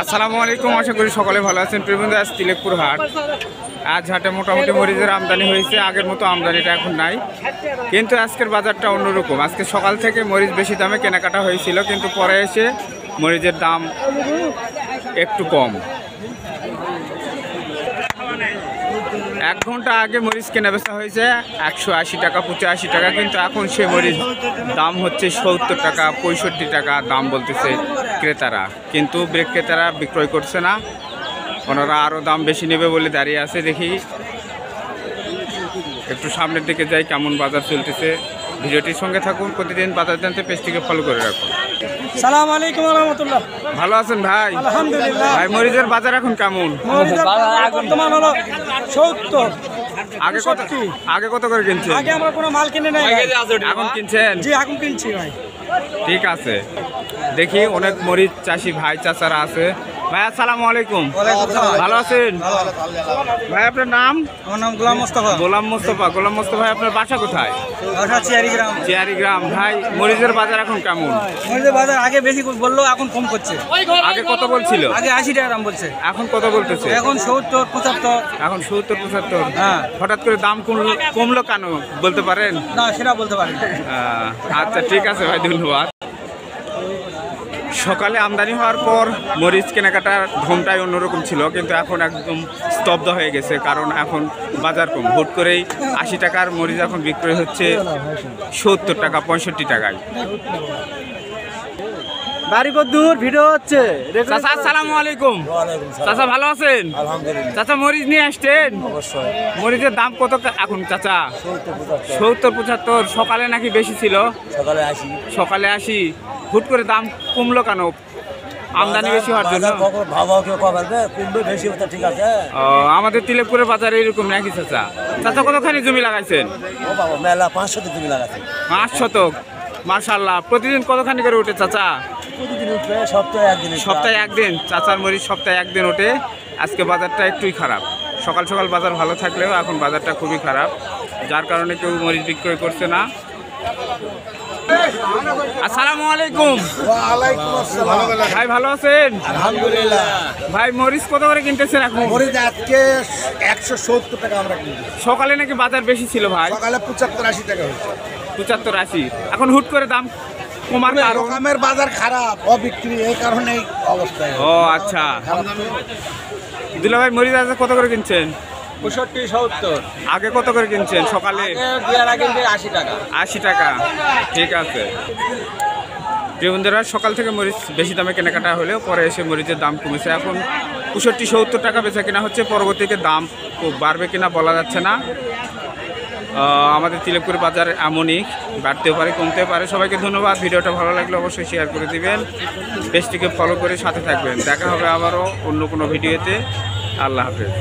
আসসালামু আলাইকুম, আশা করি সকলে ভালো আছেন। প্রিবন্ধু, আজ তিলেকপুর হাট। আজ হাটে মোটামুটি মরিচের আমদানি হয়েছে, আগের মতো আমদানিটা এখন নাই, কিন্তু আজকের বাজারটা অন্যরকম। আজকে সকাল থেকে মরিচ বেশি দামে কেনাকাটা হয়েছিল, কিন্তু পরে এসে মরিচের দাম একটু কম। 1 ঘন্টা আগে মরিচ কেনা বেচা হয়েছে 180 টাকা 85 টাকা, কিন্তু এখন সে মরিচ দাম হচ্ছে 70 টাকা 65 টাকা দাম বলতেছে ক্রেতারা, কিন্তু বিক্রেতারা বিক্রয় করছে না। ওনারা আরও দাম বেশি নেবে বলে দাঁড়িয়ে আছে। দেখি একটু সামনের দিকে যাই, কেমন বাজার চলতেছে। ভিডিওটির সঙ্গে থাকুন, প্রতিদিন বাজার জানতে পেজটিকে ফলো করে রাখুন। সালাম আলাইকুম ওয়া রাহমাতুল্লাহ। ভালো আছেন ভাই? আলহামদুলিল্লাহ। ভাই, মরিচের বাজার এখন কেমন? মরিচের বাজার বর্তমান হলো 70। আগে কত করে কিনছেন? আগে আমরা কোনো মাল কিনে নাই, এখন কিনছেন? জি এখন কিনছি ভাই। ঠিক আছে, দেখি অনেক মরিচ চাষি ভাই চাচারা আছে। ভাই আসসালামু আলাইকুম। ভালো আছেন ভাই? আপনার নাম? আমার নাম গোলাম মোস্তফা। গোলাম মোস্তফা। গোলাম মোস্তফা, আপনার বাসা কোথায়? বাসা চিয়ারিগ্রাম। চিয়ারিগ্রাম। ভাই, মরিচের বাজার এখন কেমন? মরিচের বাজার আগে বেশি বললো, এখন কম করছে। আগে কত বলছিল? আগে 80 টাকা দাম বলছে, এখন কত বলতেছে? এখন 70 75। এখন 70 75। হ্যাঁ। হঠাৎ করে দাম কমলো কেন বলতে পারেন? না, সেটা বলতে পারি। আচ্ছা ঠিক আছে ভাই, ধন্যবাদ। সকালে আমদানি হওয়ার পর মরিচ কেনাকাটার ধমটাই অন্যরকম ছিল, কিন্তু এখন একদম স্তব্ধ হয়ে গেছে, কারণ এখন বাজার কম। হুট করেই 80 টাকার মরিচ এখন বিক্রয় হচ্ছে 70 টাকা 65 টাকায়। বাড়ি কত দূর? ভিডিও হচ্ছে। চাচা আসসালামু আলাইকুম। চাচা ভালো আছেন? চাচা, মরিচ নিয়ে আসছেন? মরিচের দাম কত এখন চাচা? 70 75। সকালে নাকি বেশি ছিল? সকালে 80। হুট করে দাম কমলো কেন? আমদানি বেশি হওয়ার জন্য? আমাদের তিলেকপুরের বাজারে এরকম নাকি চাচা? চাচা কতখানি জমি লাগাইছেন? 5 শতক জমি লাগাইছে। 5 শতক, মাশাআল্লাহ। প্রতিদিন কতখানি করে ওঠে চাচা? প্রতিদিন উঠবে, সপ্তাহে একদিন। সপ্তাহে একদিন? চাচার মরিচ সপ্তাহে একদিন ওঠে। আজকে বাজারটা একটুই খারাপ। সকাল সকাল বাজার ভালো থাকলেও এখন বাজারটা খুবই খারাপ, যার কারণে কেউ মরিচ বিক্রয় করছে না। আসসালামু আলাইকুম। ওয়ালাইকুম আসসালাম। ভাই ভালো আছেন? আলহামদুলিল্লাহ। ভাই, মরিচ কত করে কিনতেছেন এখন? মরিচ আজকে 170 টাকা আমরা কিনছি। সকালে নাকি বাজার বেশি ছিল ভাই? সকালে 75-80 টাকা হয়েছে। 75-80। এখন হুট করে দাম কমার কারণ? রকমের বাজার খারাপ, অবিক্রি, এই কারণেই অবস্থায়। ও আচ্ছা। দুলা ভাই, মরিচ আজ কত করে কিনছেন? 65 70। আগে কত করে কিনছেন সকালে? আগে 80 টাকা। 80 টাকা। ঠিক আছে। প্রিয় বন্ধুরা, সকাল থেকে মরিচ বেশি দামে কেনাকাটা হলেও পরে এসে মরিচের দাম কমেছে। এখন 65 70 টাকা বেচা কেনা হচ্ছে। পরবর্তীতে দাম খুব বাড়বে কিনা বলা যাচ্ছে না। আমাদের তিলেকপুর বাজার এমনই, বাড়তেও পারে কমতেও পারে। সবাইকে ধন্যবাদ। ভিডিওটা ভালো লাগলে অবশ্যই শেয়ার করে দিবেন, পেজটিকে ফলো করে সাথে থাকবেন। দেখা হবে আবারও অন্য কোনো ভিডিওতে। আল্লাহ হাফেজ।